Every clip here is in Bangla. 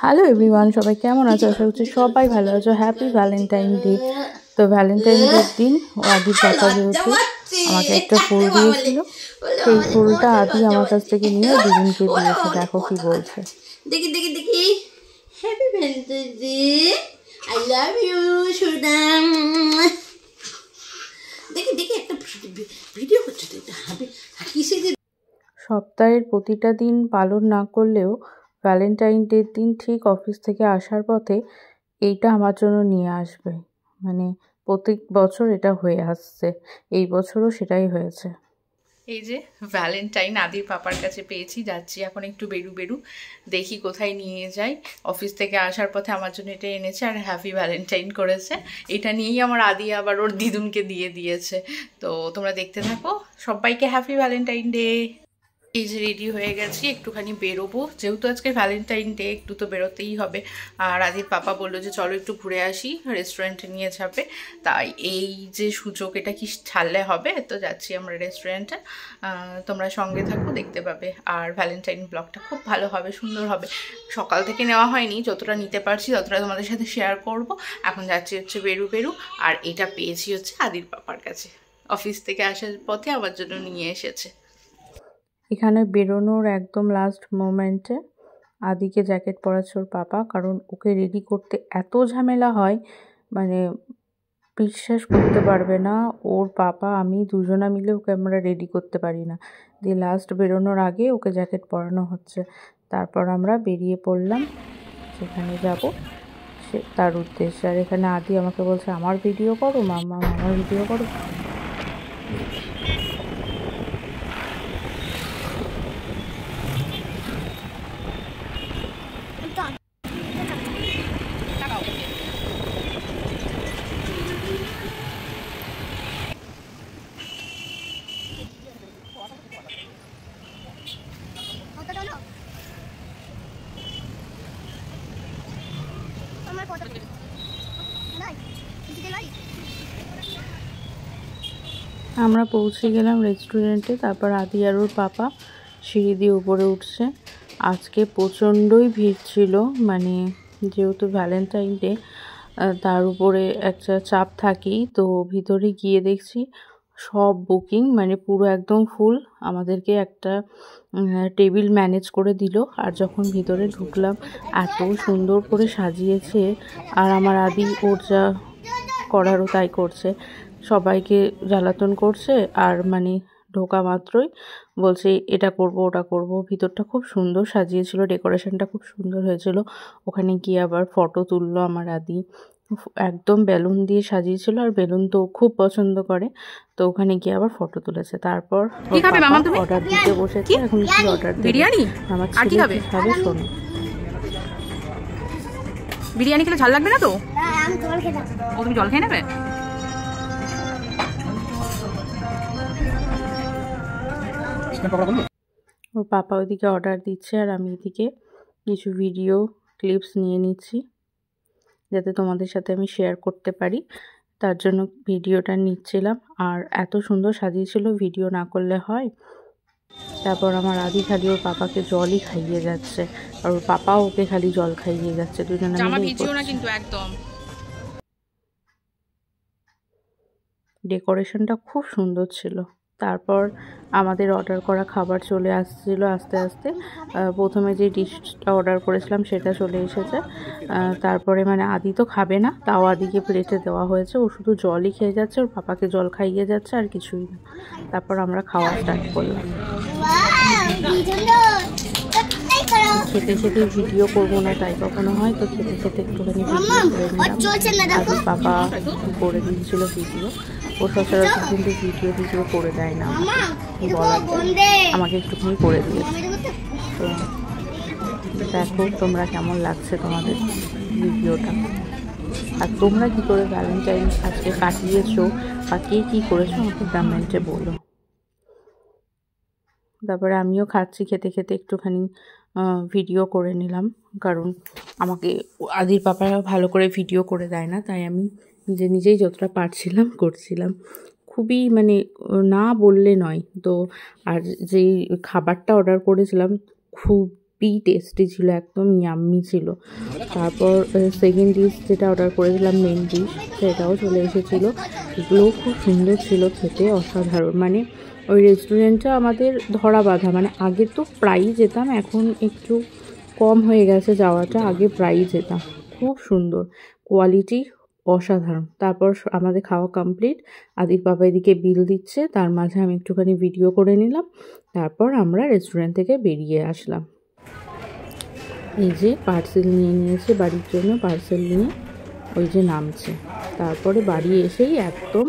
হ্যালো এভরিওয়ান, সবাই কেমন আছো? আশা করছি সবাই ভালো আছো। Happy Valentine day. তো ভ্যালেন্টাইন ডের দিন আদির পাপা যেহেতু আমাকে একটা ফুল দিয়েছিল, সেই ফুলটা আদি আমার কাছ থেকে নিয়ে দিদিনকে দিয়েছে। দেখো কি বলছে। দেখি দেখি দেখি, happy Valentine day, I love you Sudam. দেখি দেখি একটা ভিডিও করছো তো, এটা হবে কিসে যে। সপ্তাহের প্রতিটা দিন পালন না করলেও ভ্যালেন্টাইন ডের দিন ঠিক অফিস থেকে আসার পথে এইটা আমার জন্য নিয়ে আসবে। মানে প্রত্যেক বছর এটা হয়ে আসছে, এই বছরও সেটাই হয়েছে। এই যে ভ্যালেন্টাইন আদির পাপার কাছে পেয়েছি, যাচ্ছি এখন একটু বেরু দেখি কোথায় নিয়ে যাই। অফিস থেকে আসার পথে আমার জন্য এটা এনেছে আর হ্যাপি ভ্যালেন্টাইন করেছে। এটা নিয়েই আমার আদি আবার ওর দিদুনকে দিয়ে দিয়েছে। তো তোমরা দেখতে থাকো। সবাইকে হ্যাপি ভ্যালেন্টাইন ডে। এই যে রেডি হয়ে গেছি, একটুখানি বেরোবো, যেহেতু আজকে ভ্যালেন্টাইন ডে একটু তো বেরোতেই হবে। আর আদির পাপা বললো যে চলো একটু ঘুরে আসি, রেস্টুরেন্টে নিয়ে যাবে। তাই এই যে সুযোগ, এটা কি ছাড়লে হবে? তো যাচ্ছি আমরা রেস্টুরেন্টে। তোমরা সঙ্গে থাকো, দেখতে পাবে। আর ভ্যালেন্টাইন ব্লগটা খুব ভালো হবে, সুন্দর হবে। সকাল থেকে নেওয়া হয়নি, যতটা নিতে পারছি ততটা তোমাদের সাথে শেয়ার করব। এখন যাচ্ছি হচ্ছে বেরু। আর এটা পেয়েছি হচ্ছে আদির পাপার কাছে, অফিস থেকে আসার পথে আমার জন্য নিয়ে এসেছে। এখানে বেরোনোর একদম লাস্ট মোমেন্টে আদিকে জ্যাকেট পরাচ্ছে ওর পাপা, কারণ ওকে রেডি করতে এত ঝামেলা হয়, মানে বিশ্বাস করতে পারবে না। ওর পাপা আমি দুজনা মিলে ওকে আমরা রেডি করতে পারি না। দিয়ে লাস্ট বেরোনোর আগে ওকে জ্যাকেট পরানো হচ্ছে। তারপর আমরা বেরিয়ে পড়লাম যেখানে যাব সে তার উদ্দেশ্যে। আর এখানে আদি আমাকে বলছে আমার ভিডিও করো মাম্মা, আমার ভিডিও করো। আমরা পৌঁছে গেলাম রেস্টুরেন্টে। তারপর আদি আর ওর পাপা সিঁড়ি দিয়ে উপরে উঠছে। আজকে প্রচণ্ডই ভিড় ছিল, মানে যেহেতু ভ্যালেন্টাইন ডে তার উপরে একটা চাপ থাকেই। তো ভিতরে গিয়ে দেখছি সব বুকিং, মানে পুরো একদম ফুল। আমাদেরকে একটা টেবিল ম্যানেজ করে দিল। আর যখন ভিতরে ঢুকলাম এত সুন্দর করে সাজিয়েছে। আর আমার আদি ওর যা করারও তাই করছে, সবাইকে জ্বালাতন করছে। আর মানে ঢোকা মাত্রই বলছে এটা করব ওটা করব। ভিতরটা খুব সুন্দর সাজিয়েছিল, ডেকোরেশনটা খুব সুন্দর হয়েছিল। ওখানে গিয়ে আবার ফটো তুললো আমার আদি, একদম বেলুন দিয়ে সাজিয়েছিল। আর বেলুন তো খুব পছন্দ করে, তো ওখানে গিয়ে আবার ফটো তুলেছে। তারপর অর্ডার দিতে বসেছে। এখন কি অর্ডার বিরিয়ানি আমার ছেলে কি খাবে শোনো। বিরিয়ানি খেলে ঝাল লাগবে না তো? ও তুমি জল খেয়ে নেবে? ওর পাপা ওইদিকে অর্ডার দিচ্ছে আর আমি এদিকে কিছু ভিডিও ক্লিপস নিয়ে নিচ্ছি, যাতে তোমাদের সাথে আমি শেয়ার করতে পারি। তার জন্য ভিডিওটা নিচ্ছিলাম। আর এত সুন্দর সাজিয়েছিল, ভিডিও না করলে হয়। তারপর আমার আদি খালি ওর পাপাকে জলই খাইয়ে যাচ্ছে, আর ওর পাপাও ওকে খালি জল খাইয়ে যাচ্ছে, দুজনে মিলে। ডেকোরেশনটা খুব সুন্দর ছিল। তারপর আমাদের অর্ডার করা খাবার চলে আসছিল আস্তে আস্তে। প্রথমে যে ডিশটা অর্ডার করেছিলাম সেটা চলে এসেছে। তারপরে মানে আদি তো খাবে না, তাও আদিকে প্লেটে দেওয়া হয়েছে। ও শুধু জলই খেয়ে যাচ্ছে, ওর পাপাকে জল খাইয়ে যাচ্ছে, আর কিছুই না। তারপর আমরা খাওয়া স্টার্ট করলাম। খেতে খেতে ভিডিও করবো না তাই কখনো হয়, তো খেতে খেতে একটুখানি ভিডিও করে নিলাম। আদির পাপা করে দিচ্ছিল ভিডিও। ও সচরাচর কিন্তু ভিডিও করে দেয় না, আমাকে একটুখানি করে দিয়েছে। তো দেখো তোমরা কেমন লাগছে তোমাদের ভিডিওটা, আর তোমরা কী করে ভ্যালেন্টাইন আজকে কাটিয়েছো বা কে কী করেছো আমাকে কমেন্টে বলো। তারপরে আমিও খাচ্ছি, খেতে খেতে একটুখানি ভিডিও করে নিলাম, কারণ আমাকে আদির পাপা ভালো করে ভিডিও করে দেয় না, তাই আমি নিজেই যতটা পারছিলাম করছিলাম। খুবই মানে না বললে নয়। তো আর যেই খাবারটা অর্ডার করেছিলাম খুবই হেভি টেস্টি ছিল, একদম ইয়াম্মি ছিল। তারপর সেকেন্ড ডিশ যেটা অর্ডার করেছিলাম, মেন ডিশ, সেটাও চলে এসেছিলো। এগুলো খুব সুন্দর ছিল খেতে, অসাধারণ। মানে ওই রেস্টুরেন্টটা আমাদের ধরা বাঁধা, মানে আগে তো প্রায়ই যেতাম, এখন একটু কম হয়ে গেছে যাওয়াটা, আগে প্রায়ই যেতাম। খুব সুন্দর, কোয়ালিটি অসাধারণ। তারপর আমাদের খাওয়া কমপ্লিট, আদির বাবা এদিকে বিল দিচ্ছে, তার মাঝে আমি একটুখানি ভিডিও করে নিলাম। তারপর আমরা রেস্টুরেন্ট থেকে বেরিয়ে আসলাম। এই যে পার্সেল নিয়ে নিয়েছে বাড়ির জন্য, পার্সেল নিয়ে ওই যে নামছে। তারপরে বাড়ি এসেই একদম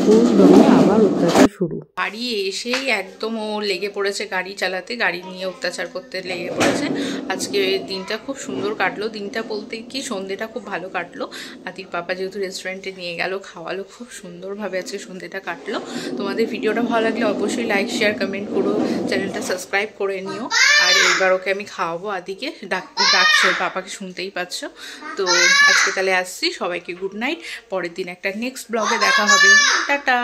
ফুল দমে আবার অত্যাচার শুরু। বাড়ি এসেই একদম ও লেগে পড়েছে গাড়ি চালাতে, গাড়ি নিয়ে অত্যাচার করতে লেগে পড়েছে। আজকে দিনটা খুব সুন্দর কাটলো, দিনটা বলতে কি সন্ধ্যেটা খুব ভালো কাটলো। আদির পাপা যেহেতু রেস্টুরেন্টে নিয়ে গেল, খাওয়ালো, খুব সুন্দরভাবে আজকে সন্ধ্যেটা কাটলো। তোমাদের ভিডিওটা ভালো লাগলে অবশ্যই লাইক শেয়ার কমেন্ট করো, চ্যানেলটা সাবস্ক্রাইব করে নিও। আর এইবার ওকে আমি খাওয়াবো, আদিকে ডাকছো, পাপাকে শুনতেই পাচ্ছ। তো আজকে তাহলে আসছি, সবাইকে গুড নাইট। পরের দিন একটা নেক্সট ব্লগে দেখা হবে, টাটা।